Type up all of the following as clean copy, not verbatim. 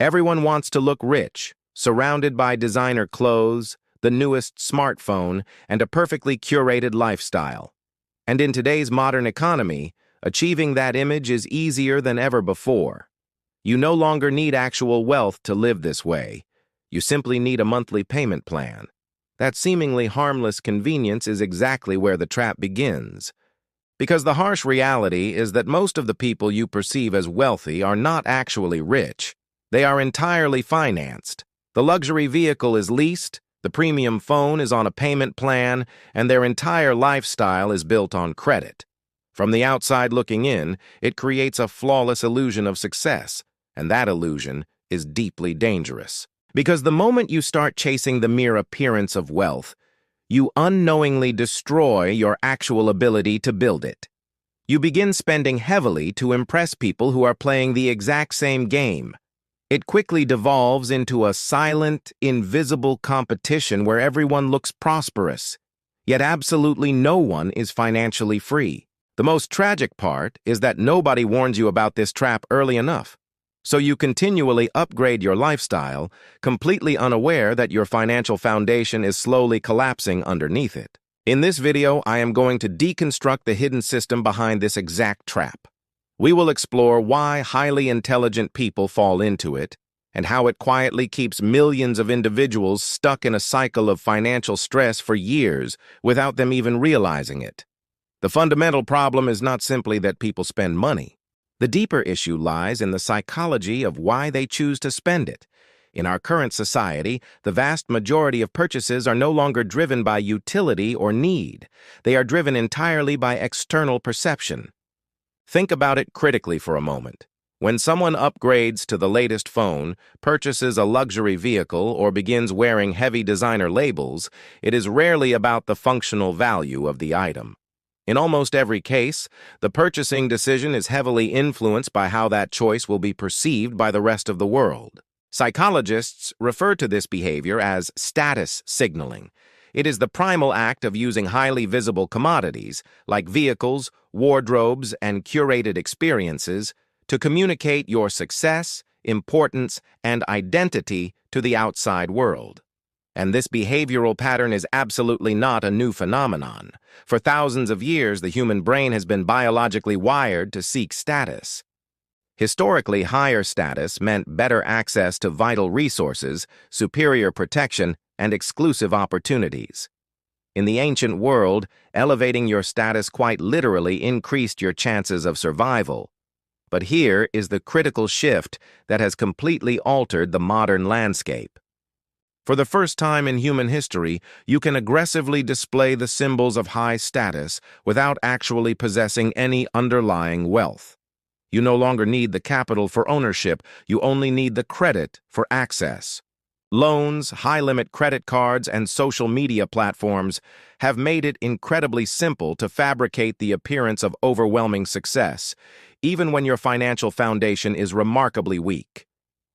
Everyone wants to look rich, surrounded by designer clothes, the newest smartphone, and a perfectly curated lifestyle. And in today's modern economy, achieving that image is easier than ever before. You no longer need actual wealth to live this way. You simply need a monthly payment plan. That seemingly harmless convenience is exactly where the trap begins. Because the harsh reality is that most of the people you perceive as wealthy are not actually rich. They are entirely financed. The luxury vehicle is leased, the premium phone is on a payment plan, and their entire lifestyle is built on credit. From the outside looking in, it creates a flawless illusion of success, and that illusion is deeply dangerous. Because the moment you start chasing the mere appearance of wealth, you unknowingly destroy your actual ability to build it. You begin spending heavily to impress people who are playing the exact same game. It quickly devolves into a silent, invisible competition where everyone looks prosperous, yet absolutely no one is financially free. The most tragic part is that nobody warns you about this trap early enough. So you continually upgrade your lifestyle, completely unaware that your financial foundation is slowly collapsing underneath it. In this video, I am going to deconstruct the hidden system behind this exact trap. We will explore why highly intelligent people fall into it, and how it quietly keeps millions of individuals stuck in a cycle of financial stress for years without them even realizing it. The fundamental problem is not simply that people spend money. The deeper issue lies in the psychology of why they choose to spend it. In our current society, the vast majority of purchases are no longer driven by utility or need. They are driven entirely by external perception. Think about it critically for a moment. When someone upgrades to the latest phone, purchases a luxury vehicle, or begins wearing heavy designer labels, it is rarely about the functional value of the item. In almost every case, the purchasing decision is heavily influenced by how that choice will be perceived by the rest of the world. Psychologists refer to this behavior as status signaling. It is the primal act of using highly visible commodities, like vehicles, wardrobes, and curated experiences, to communicate your success, importance, and identity to the outside world. And this behavioral pattern is absolutely not a new phenomenon. For thousands of years, the human brain has been biologically wired to seek status. Historically, higher status meant better access to vital resources, superior protection, and exclusive opportunities. In the ancient world, elevating your status quite literally increased your chances of survival. But here is the critical shift that has completely altered the modern landscape. For the first time in human history, you can aggressively display the symbols of high status without actually possessing any underlying wealth. You no longer need the capital for ownership, you only need the credit for access. Loans, high-limit credit cards, and social media platforms have made it incredibly simple to fabricate the appearance of overwhelming success, even when your financial foundation is remarkably weak.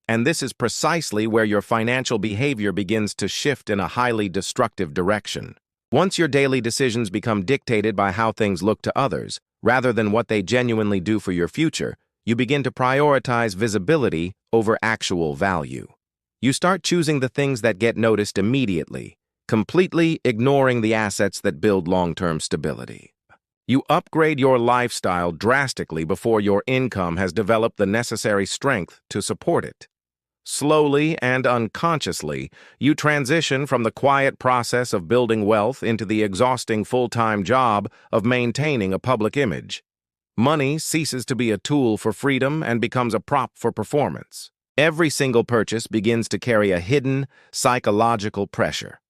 And this is precisely where your financial behavior begins to shift in a highly destructive direction. Once your daily decisions become dictated by how things look to others, rather than what they genuinely do for your future, you begin to prioritize visibility over actual value. You start choosing the things that get noticed immediately, completely ignoring the assets that build long-term stability. You upgrade your lifestyle drastically before your income has developed the necessary strength to support it. Slowly and unconsciously, you transition from the quiet process of building wealth into the exhausting full-time job of maintaining a public image. Money ceases to be a tool for freedom and becomes a prop for performance. Every single purchase begins to carry a hidden, psychological pressure.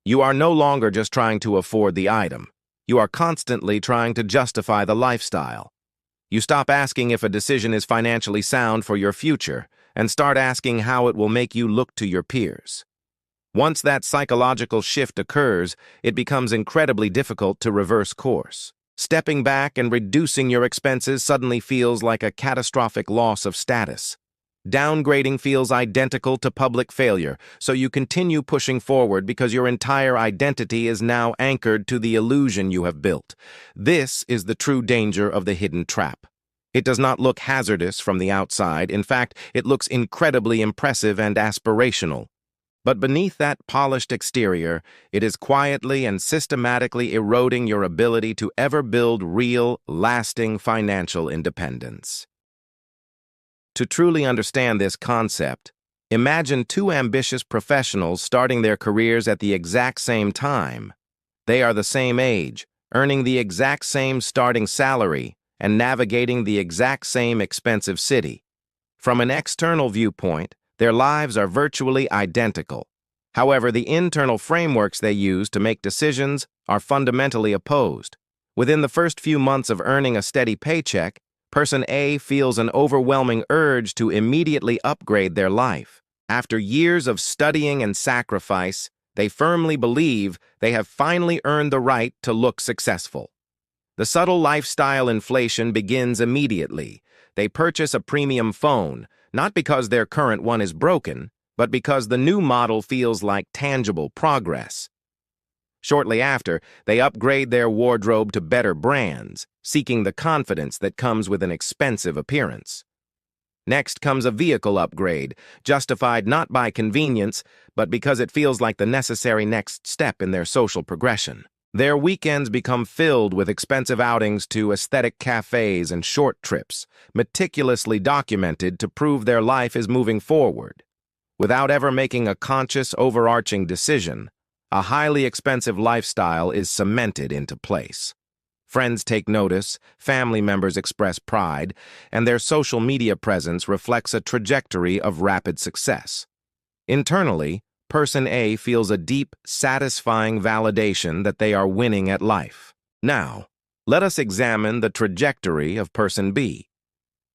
You are no longer just trying to afford the item. You are constantly trying to justify the lifestyle. You stop asking if a decision is financially sound for your future and start asking how it will make you look to your peers. Once that psychological shift occurs, it becomes incredibly difficult to reverse course. Stepping back and reducing your expenses suddenly feels like a catastrophic loss of status. Downgrading feels identical to public failure, so you continue pushing forward because your entire identity is now anchored to the illusion you have built. This is the true danger of the hidden trap. It does not look hazardous from the outside. In fact, it looks incredibly impressive and aspirational. But beneath that polished exterior, it is quietly and systematically eroding your ability to ever build real, lasting financial independence. To truly understand this concept, imagine two ambitious professionals starting their careers at the exact same time. They are the same age, earning the exact same starting salary, and navigating the exact same expensive city. From an external viewpoint, their lives are virtually identical. However, the internal frameworks they use to make decisions are fundamentally opposed. Within the first few months of earning a steady paycheck, Person A feels an overwhelming urge to immediately upgrade their life. After years of studying and sacrifice, they firmly believe they have finally earned the right to look successful. The subtle lifestyle inflation begins immediately. They purchase a premium phone, not because their current one is broken, but because the new model feels like tangible progress. Shortly after, they upgrade their wardrobe to better brands, seeking the confidence that comes with an expensive appearance. Next comes a vehicle upgrade, justified not by convenience, but because it feels like the necessary next step in their social progression. Their weekends become filled with expensive outings to aesthetic cafes and short trips, meticulously documented to prove their life is moving forward. Without ever making a conscious, overarching decision, a highly expensive lifestyle is cemented into place. Friends take notice, family members express pride, and their social media presence reflects a trajectory of rapid success. Internally, Person A feels a deep, satisfying validation that they are winning at life. Now, let us examine the trajectory of Person B.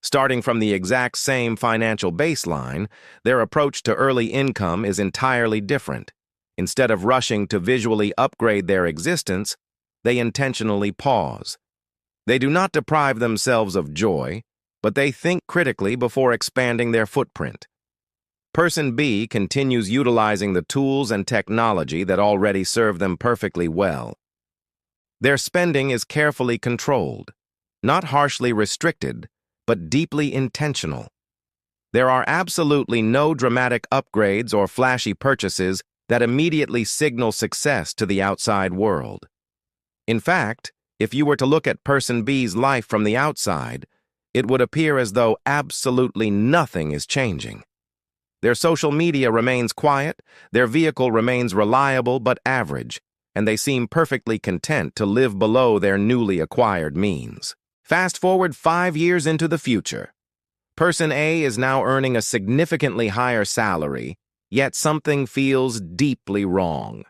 Starting from the exact same financial baseline, their approach to early income is entirely different. Instead of rushing to visually upgrade their existence, they intentionally pause. They do not deprive themselves of joy, but they think critically before expanding their footprint. Person B continues utilizing the tools and technology that already serve them perfectly well. Their spending is carefully controlled, not harshly restricted, but deeply intentional. There are absolutely no dramatic upgrades or flashy purchases that immediately signal success to the outside world. In fact, if you were to look at Person B's life from the outside, it would appear as though absolutely nothing is changing. Their social media remains quiet, their vehicle remains reliable but average, and they seem perfectly content to live below their newly acquired means. Fast forward 5 years into the future. Person A is now earning a significantly higher salary, yet something feels deeply wrong.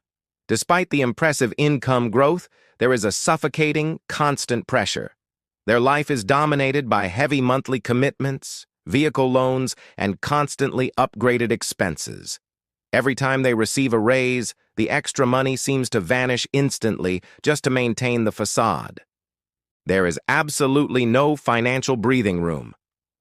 Despite the impressive income growth, there is a suffocating, constant pressure. Their life is dominated by heavy monthly commitments, vehicle loans, and constantly upgraded expenses. Every time they receive a raise, the extra money seems to vanish instantly just to maintain the facade. There is absolutely no financial breathing room.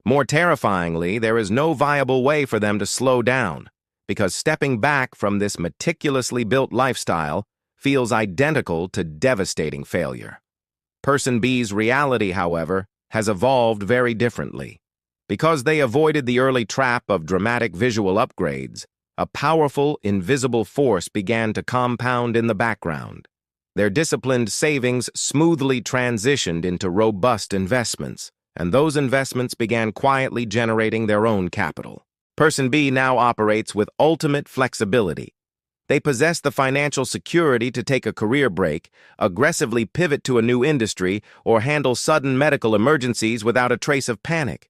More terrifyingly, there is no viable way for them to slow down, because stepping back from this meticulously built lifestyle feels identical to devastating failure. Person B's reality, however, has evolved very differently. Because they avoided the early trap of dramatic visual upgrades, a powerful, invisible force began to compound in the background. Their disciplined savings smoothly transitioned into robust investments, and those investments began quietly generating their own capital. Person B now operates with ultimate flexibility. They possess the financial security to take a career break, aggressively pivot to a new industry, or handle sudden medical emergencies without a trace of panic.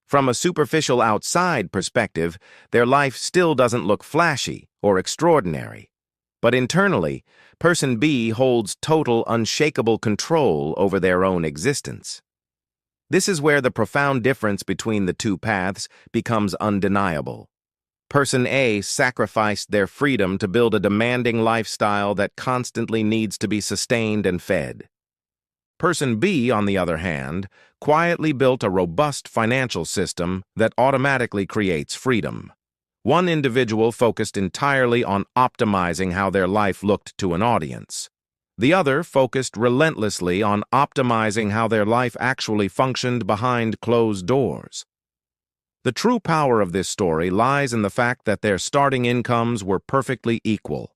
From a superficial outside perspective, their life still doesn't look flashy or extraordinary. But internally, Person B holds total, unshakable control over their own existence. This is where the profound difference between the two paths becomes undeniable. Person A sacrificed their freedom to build a demanding lifestyle that constantly needs to be sustained and fed. Person B, on the other hand, quietly built a robust financial system that automatically creates freedom. One individual focused entirely on optimizing how their life looked to an audience. The other focused relentlessly on optimizing how their life actually functioned behind closed doors. The true power of this story lies in the fact that their starting incomes were perfectly equal.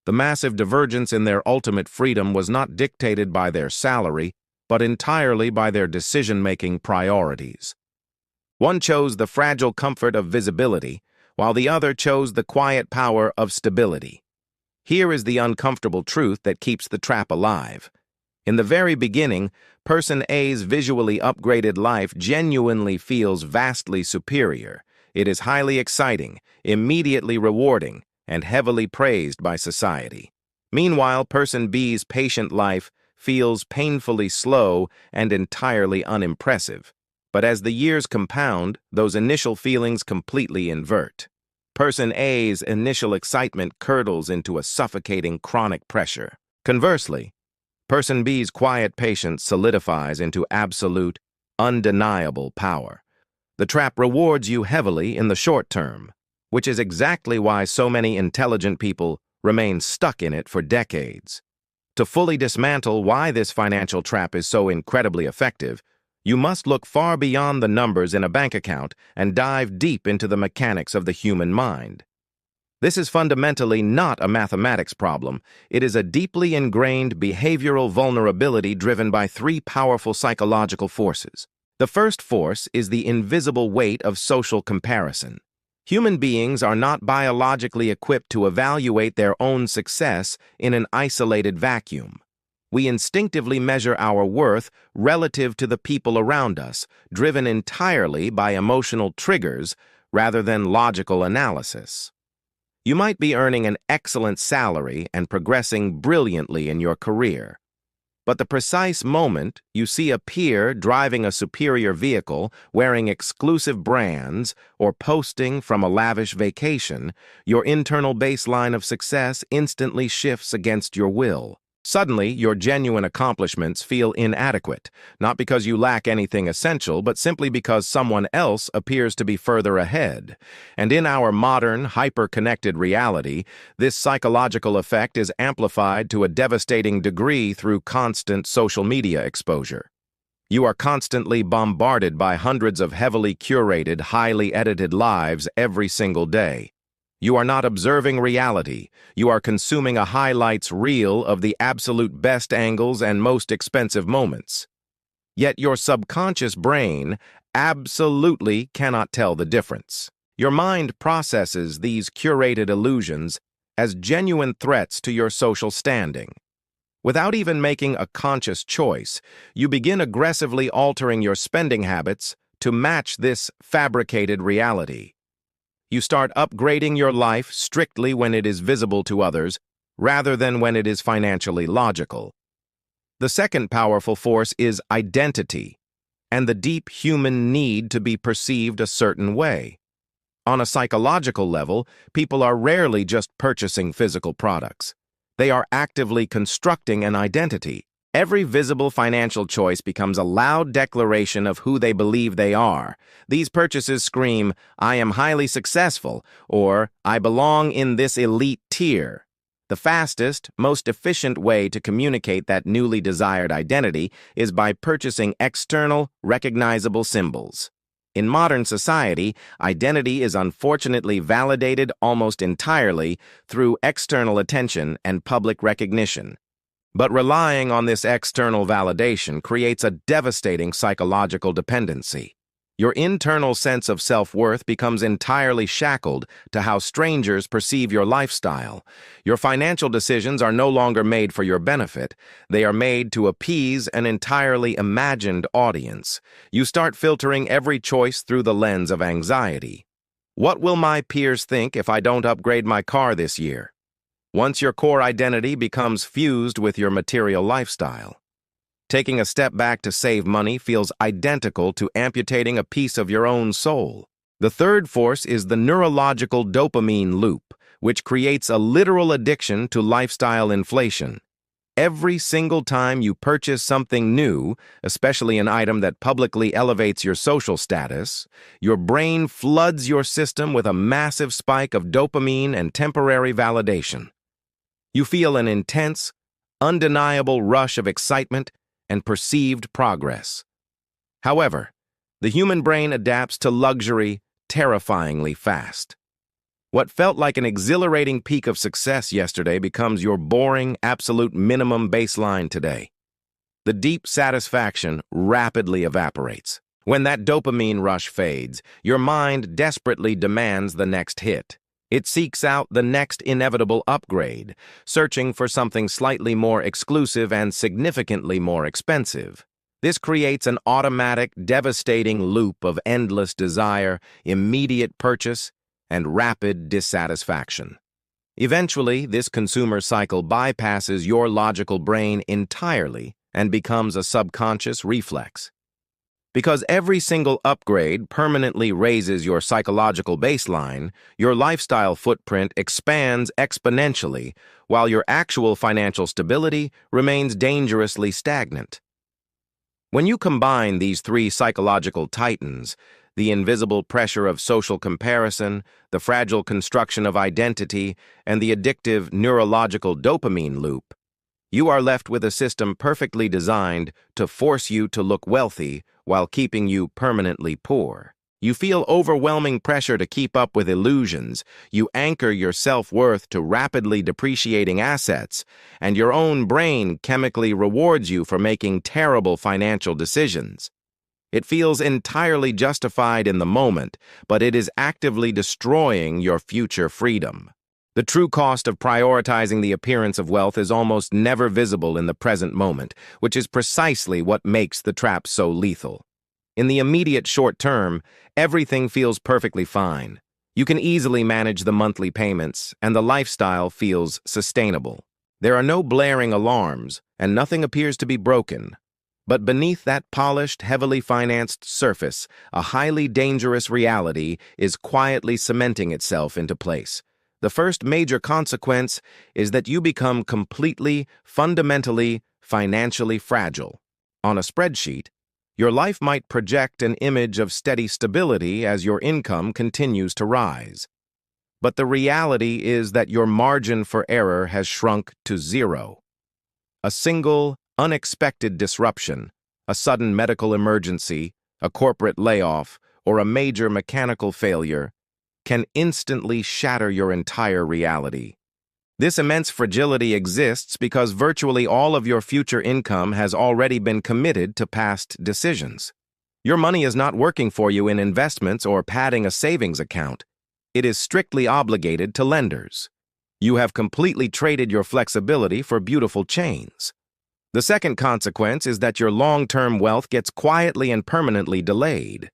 The massive divergence in their ultimate freedom was not dictated by their salary, but entirely by their decision-making priorities. One chose the fragile comfort of visibility, while the other chose the quiet power of stability. Here is the uncomfortable truth that keeps the trap alive. In the very beginning, Person A's visually upgraded life genuinely feels vastly superior. It is highly exciting, immediately rewarding, and heavily praised by society. Meanwhile, Person B's patient life feels painfully slow and entirely unimpressive. But as the years compound, those initial feelings completely invert. Person A's initial excitement curdles into a suffocating chronic pressure. Conversely, Person B's quiet patience solidifies into absolute, undeniable power. The trap rewards you heavily in the short term, which is exactly why so many intelligent people remain stuck in it for decades. To fully dismantle why this financial trap is so incredibly effective, you must look far beyond the numbers in a bank account and dive deep into the mechanics of the human mind. This is fundamentally not a mathematics problem. It is a deeply ingrained behavioral vulnerability driven by three powerful psychological forces. The first force is the invisible weight of social comparison. Human beings are not biologically equipped to evaluate their own success in an isolated vacuum. We instinctively measure our worth relative to the people around us, driven entirely by emotional triggers rather than logical analysis. You might be earning an excellent salary and progressing brilliantly in your career. But the precise moment you see a peer driving a superior vehicle, wearing exclusive brands, or posting from a lavish vacation, your internal baseline of success instantly shifts against your will. Suddenly, your genuine accomplishments feel inadequate, not because you lack anything essential, but simply because someone else appears to be further ahead. And in our modern, hyper-connected reality, this psychological effect is amplified to a devastating degree through constant social media exposure. You are constantly bombarded by hundreds of heavily curated, highly edited lives every single day. You are not observing reality. You are consuming a highlights reel of the absolute best angles and most expensive moments. Yet your subconscious brain absolutely cannot tell the difference. Your mind processes these curated illusions as genuine threats to your social standing. Without even making a conscious choice, you begin aggressively altering your spending habits to match this fabricated reality. You start upgrading your life strictly when it is visible to others, rather than when it is financially logical. The second powerful force is identity, and the deep human need to be perceived a certain way. On a psychological level, people are rarely just purchasing physical products. They are actively constructing an identity. Every visible financial choice becomes a loud declaration of who they believe they are. These purchases scream, "I am highly successful," or "I belong in this elite tier." The fastest, most efficient way to communicate that newly desired identity is by purchasing external, recognizable symbols. In modern society, identity is unfortunately validated almost entirely through external attention and public recognition. But relying on this external validation creates a devastating psychological dependency. Your internal sense of self-worth becomes entirely shackled to how strangers perceive your lifestyle. Your financial decisions are no longer made for your benefit. They are made to appease an entirely imagined audience. You start filtering every choice through the lens of anxiety. What will my peers think if I don't upgrade my car this year? Once your core identity becomes fused with your material lifestyle. Taking a step back to save money feels identical to amputating a piece of your own soul. The third force is the neurological dopamine loop, which creates a literal addiction to lifestyle inflation. Every single time you purchase something new, especially an item that publicly elevates your social status, your brain floods your system with a massive spike of dopamine and temporary validation. You feel an intense, undeniable rush of excitement, and perceived progress. However, the human brain adapts to luxury terrifyingly fast. What felt like an exhilarating peak of success yesterday becomes your boring, absolute minimum baseline today. The deep satisfaction rapidly evaporates. When that dopamine rush fades, your mind desperately demands the next hit. It seeks out the next inevitable upgrade, searching for something slightly more exclusive and significantly more expensive. This creates an automatic, devastating loop of endless desire, immediate purchase, and rapid dissatisfaction. Eventually, this consumer cycle bypasses your logical brain entirely and becomes a subconscious reflex. Because every single upgrade permanently raises your psychological baseline, your lifestyle footprint expands exponentially, while your actual financial stability remains dangerously stagnant. When you combine these three psychological titans, the invisible pressure of social comparison, the fragile construction of identity, and the addictive neurological dopamine loop, you are left with a system perfectly designed to force you to look wealthy while keeping you permanently poor. You feel overwhelming pressure to keep up with illusions, you anchor your self-worth to rapidly depreciating assets, and your own brain chemically rewards you for making terrible financial decisions. It feels entirely justified in the moment, but it is actively destroying your future freedom. The true cost of prioritizing the appearance of wealth is almost never visible in the present moment, which is precisely what makes the trap so lethal. In the immediate short term, everything feels perfectly fine. You can easily manage the monthly payments, and the lifestyle feels sustainable. There are no blaring alarms, and nothing appears to be broken. But beneath that polished, heavily financed surface, a highly dangerous reality is quietly cementing itself into place. The first major consequence is that you become completely, fundamentally, financially fragile. On a spreadsheet, your life might project an image of steady stability as your income continues to rise. But the reality is that your margin for error has shrunk to zero. A single, unexpected disruption, a sudden medical emergency, a corporate layoff, or a major mechanical failure can instantly shatter your entire reality. This immense fragility exists because virtually all of your future income has already been committed to past decisions. Your money is not working for you in investments or padding a savings account. It is strictly obligated to lenders. You have completely traded your flexibility for beautiful chains. The second consequence is that your long-term wealth gets quietly and permanently delayed.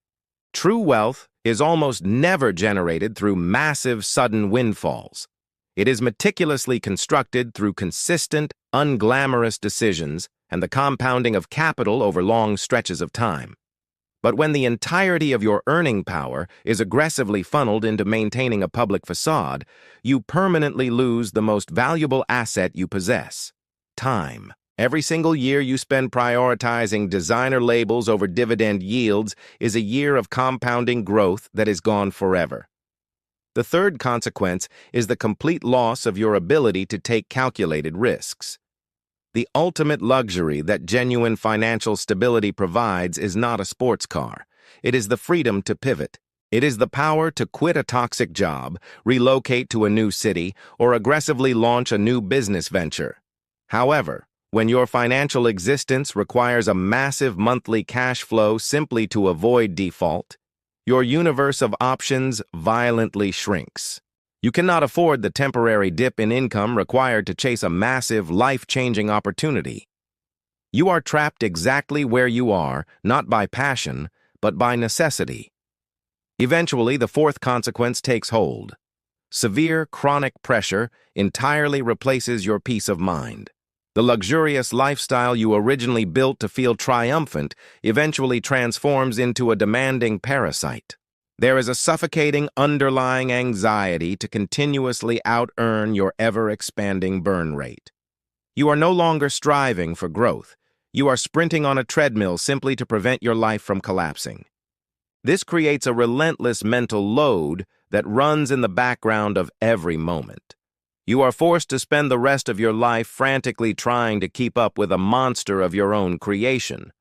True wealth is almost never generated through massive, sudden windfalls. It is meticulously constructed through consistent, unglamorous decisions and the compounding of capital over long stretches of time. But when the entirety of your earning power is aggressively funneled into maintaining a public facade, you permanently lose the most valuable asset you possess: time. Every single year you spend prioritizing designer labels over dividend yields is a year of compounding growth that is gone forever. The third consequence is the complete loss of your ability to take calculated risks. The ultimate luxury that genuine financial stability provides is not a sports car. It is the freedom to pivot. It is the power to quit a toxic job, relocate to a new city, or aggressively launch a new business venture. However, when your financial existence requires a massive monthly cash flow simply to avoid default, your universe of options violently shrinks. You cannot afford the temporary dip in income required to chase a massive, life-changing opportunity. You are trapped exactly where you are, not by passion, but by necessity. Eventually, the fourth consequence takes hold. Severe, chronic pressure entirely replaces your peace of mind. The luxurious lifestyle you originally built to feel triumphant eventually transforms into a demanding parasite. There is a suffocating underlying anxiety to continuously out-earn your ever-expanding burn rate. You are no longer striving for growth. You are sprinting on a treadmill simply to prevent your life from collapsing. This creates a relentless mental load that runs in the background of every moment. You are forced to spend the rest of your life frantically trying to keep up with a monster of your own creation.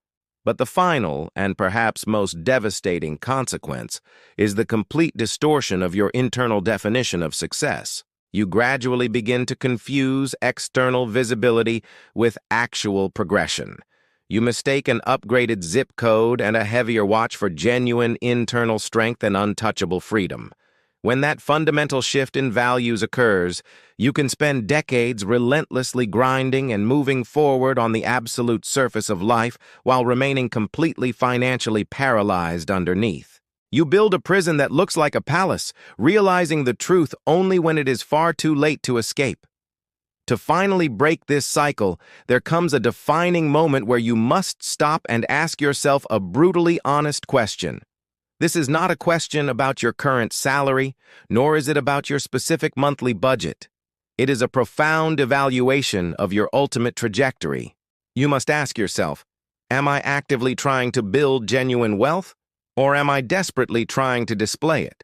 But the final, and perhaps most devastating consequence, is the complete distortion of your internal definition of success. You gradually begin to confuse external visibility with actual progression. You mistake an upgraded zip code and a heavier watch for genuine internal strength and untouchable freedom. When that fundamental shift in values occurs, you can spend decades relentlessly grinding and moving forward on the absolute surface of life while remaining completely financially paralyzed underneath. You build a prison that looks like a palace, realizing the truth only when it is far too late to escape. To finally break this cycle, there comes a defining moment where you must stop and ask yourself a brutally honest question. This is not a question about your current salary, nor is it about your specific monthly budget. It is a profound evaluation of your ultimate trajectory. You must ask yourself, am I actively trying to build genuine wealth, or am I desperately trying to display it?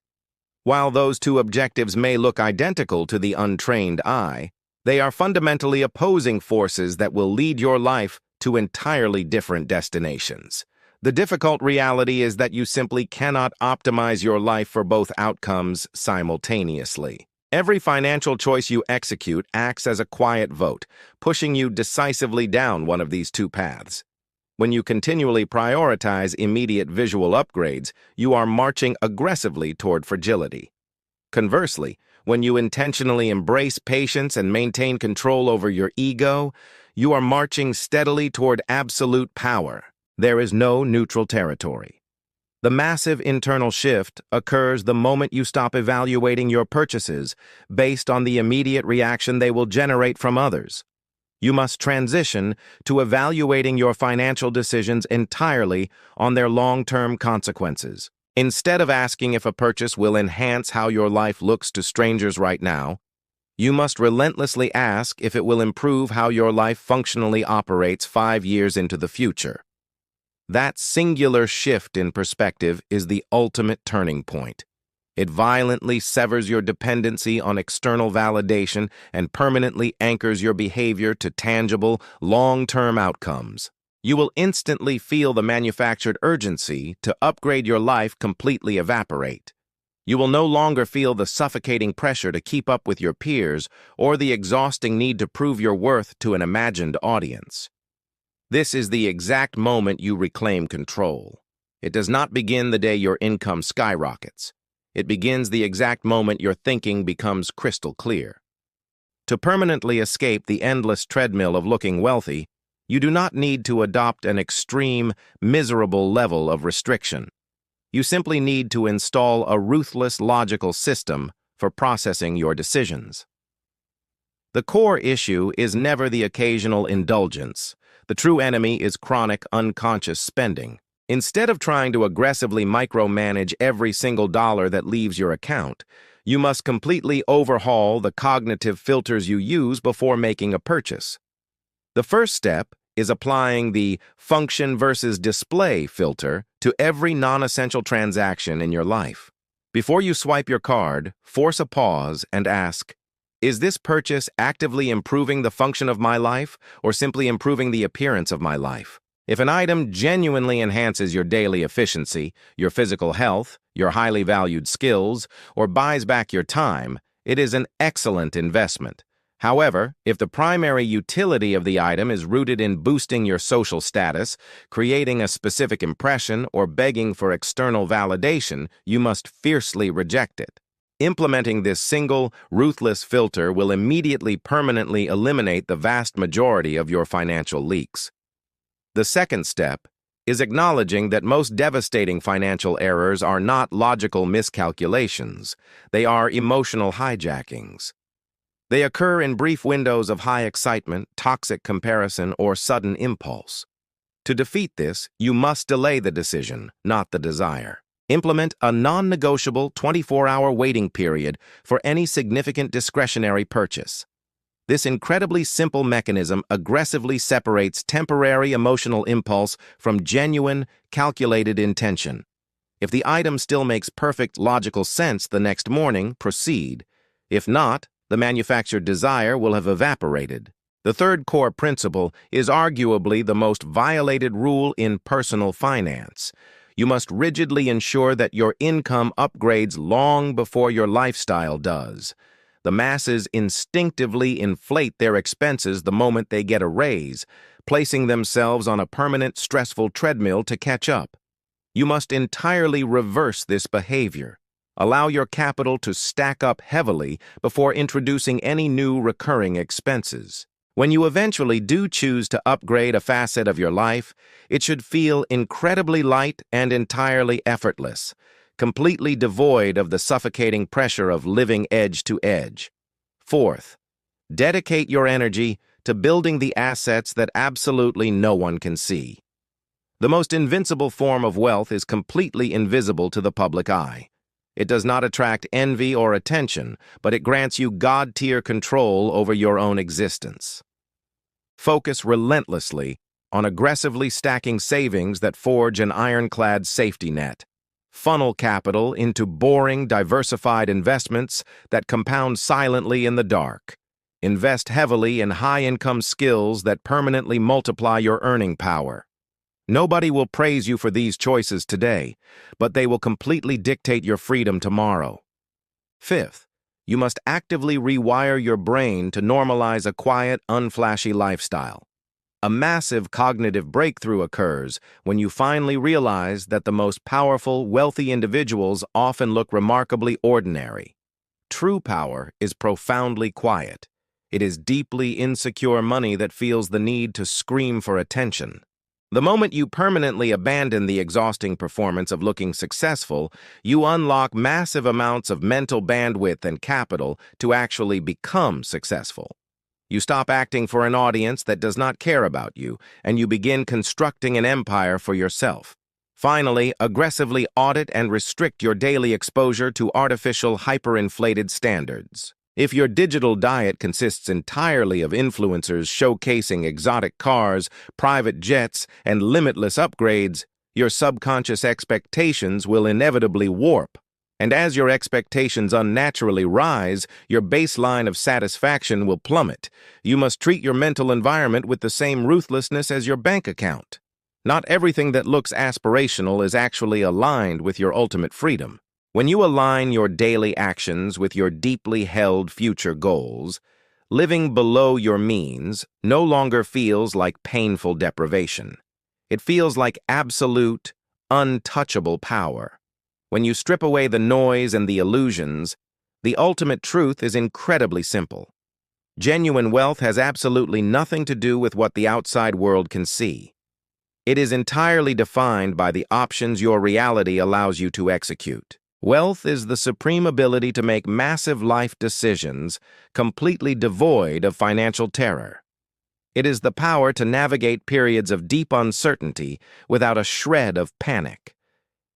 While those two objectives may look identical to the untrained eye, they are fundamentally opposing forces that will lead your life to entirely different destinations. The difficult reality is that you simply cannot optimize your life for both outcomes simultaneously. Every financial choice you execute acts as a quiet vote, pushing you decisively down one of these two paths. When you continually prioritize immediate visual upgrades, you are marching aggressively toward fragility. Conversely, when you intentionally embrace patience and maintain control over your ego, you are marching steadily toward absolute power. There is no neutral territory. The massive internal shift occurs the moment you stop evaluating your purchases based on the immediate reaction they will generate from others. You must transition to evaluating your financial decisions entirely on their long-term consequences. Instead of asking if a purchase will enhance how your life looks to strangers right now, you must relentlessly ask if it will improve how your life functionally operates 5 years into the future. That singular shift in perspective is the ultimate turning point. It violently severs your dependency on external validation and permanently anchors your behavior to tangible, long-term outcomes. You will instantly feel the manufactured urgency to upgrade your life completely evaporate. You will no longer feel the suffocating pressure to keep up with your peers or the exhausting need to prove your worth to an imagined audience. This is the exact moment you reclaim control. It does not begin the day your income skyrockets. It begins the exact moment your thinking becomes crystal clear. To permanently escape the endless treadmill of looking wealthy, you do not need to adopt an extreme, miserable level of restriction. You simply need to install a ruthless logical system for processing your decisions. The core issue is never the occasional indulgence. The true enemy is chronic, unconscious spending. Instead of trying to aggressively micromanage every single dollar that leaves your account, you must completely overhaul the cognitive filters you use before making a purchase. The first step is applying the function versus display filter to every non-essential transaction in your life. Before you swipe your card, force a pause and ask, is this purchase actively improving the function of my life or simply improving the appearance of my life? If an item genuinely enhances your daily efficiency, your physical health, your highly valued skills, or buys back your time, it is an excellent investment. However, if the primary utility of the item is rooted in boosting your social status, creating a specific impression, or begging for external validation, you must fiercely reject it. Implementing this single, ruthless filter will immediately permanently eliminate the vast majority of your financial leaks. The second step is acknowledging that most devastating financial errors are not logical miscalculations. They are emotional hijackings. They occur in brief windows of high excitement, toxic comparison, or sudden impulse. To defeat this, you must delay the decision, not the desire. Implement a non-negotiable 24-hour waiting period for any significant discretionary purchase. This incredibly simple mechanism aggressively separates temporary emotional impulse from genuine, calculated intention. If the item still makes perfect logical sense the next morning, proceed. If not, the manufactured desire will have evaporated. The third core principle is arguably the most violated rule in personal finance. You must rigidly ensure that your income upgrades long before your lifestyle does. The masses instinctively inflate their expenses the moment they get a raise, placing themselves on a permanent stressful treadmill to catch up. You must entirely reverse this behavior. Allow your capital to stack up heavily before introducing any new recurring expenses. When you eventually do choose to upgrade a facet of your life, it should feel incredibly light and entirely effortless, completely devoid of the suffocating pressure of living edge to edge. Fourth, dedicate your energy to building the assets that absolutely no one can see. The most invincible form of wealth is completely invisible to the public eye. It does not attract envy or attention, but it grants you God-tier control over your own existence. Focus relentlessly on aggressively stacking savings that forge an ironclad safety net. Funnel capital into boring, diversified investments that compound silently in the dark. Invest heavily in high-income skills that permanently multiply your earning power. Nobody will praise you for these choices today, but they will completely dictate your freedom tomorrow. Fifth, you must actively rewire your brain to normalize a quiet, unflashy lifestyle. A massive cognitive breakthrough occurs when you finally realize that the most powerful, wealthy individuals often look remarkably ordinary. True power is profoundly quiet. It is deeply insecure money that feels the need to scream for attention. The moment you permanently abandon the exhausting performance of looking successful, you unlock massive amounts of mental bandwidth and capital to actually become successful. You stop acting for an audience that does not care about you, and you begin constructing an empire for yourself. Finally, aggressively audit and restrict your daily exposure to artificial hyperinflated standards. If your digital diet consists entirely of influencers showcasing exotic cars, private jets, and limitless upgrades, your subconscious expectations will inevitably warp. And as your expectations unnaturally rise, your baseline of satisfaction will plummet. You must treat your mental environment with the same ruthlessness as your bank account. Not everything that looks aspirational is actually aligned with your ultimate freedom. When you align your daily actions with your deeply held future goals, living below your means no longer feels like painful deprivation. It feels like absolute, untouchable power. When you strip away the noise and the illusions, the ultimate truth is incredibly simple. Genuine wealth has absolutely nothing to do with what the outside world can see. It is entirely defined by the options your reality allows you to execute. Wealth is the supreme ability to make massive life decisions completely devoid of financial terror. It is the power to navigate periods of deep uncertainty without a shred of panic.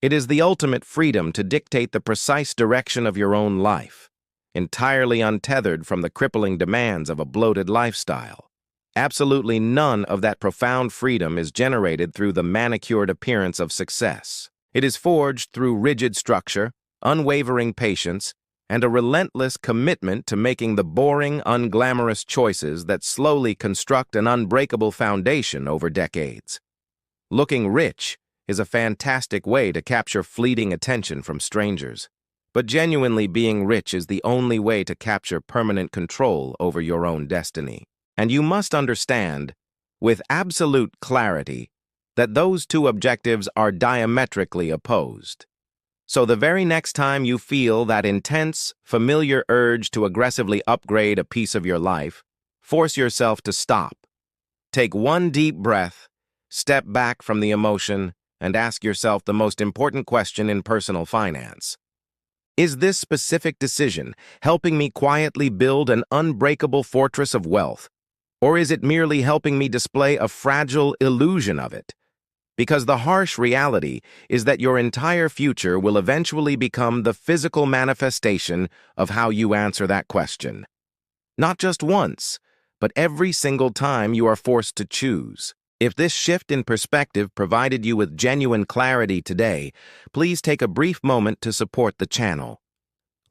It is the ultimate freedom to dictate the precise direction of your own life, entirely untethered from the crippling demands of a bloated lifestyle. Absolutely none of that profound freedom is generated through the manicured appearance of success. It is forged through rigid structure, unwavering patience, and a relentless commitment to making the boring, unglamorous choices that slowly construct an unbreakable foundation over decades. Looking rich is a fantastic way to capture fleeting attention from strangers, but genuinely being rich is the only way to capture permanent control over your own destiny. And you must understand, with absolute clarity, that those two objectives are diametrically opposed. So the very next time you feel that intense, familiar urge to aggressively upgrade a piece of your life, force yourself to stop. Take one deep breath, step back from the emotion, and ask yourself the most important question in personal finance. Is this specific decision helping me quietly build an unbreakable fortress of wealth, or is it merely helping me display a fragile illusion of it? Because the harsh reality is that your entire future will eventually become the physical manifestation of how you answer that question. Not just once, but every single time you are forced to choose. If this shift in perspective provided you with genuine clarity today, please take a brief moment to support the channel.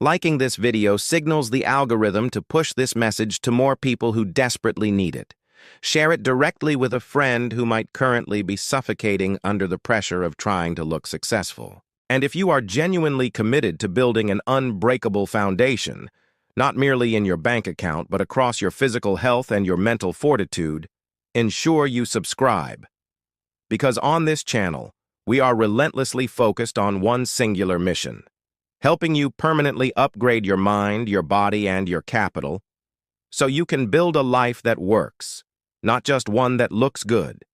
Liking this video signals the algorithm to push this message to more people who desperately need it. Share it directly with a friend who might currently be suffocating under the pressure of trying to look successful. And if you are genuinely committed to building an unbreakable foundation, not merely in your bank account but across your physical health and your mental fortitude, ensure you subscribe. Because on this channel, we are relentlessly focused on one singular mission: helping you permanently upgrade your mind, your body, and your capital, so you can build a life that works, not just one that looks good.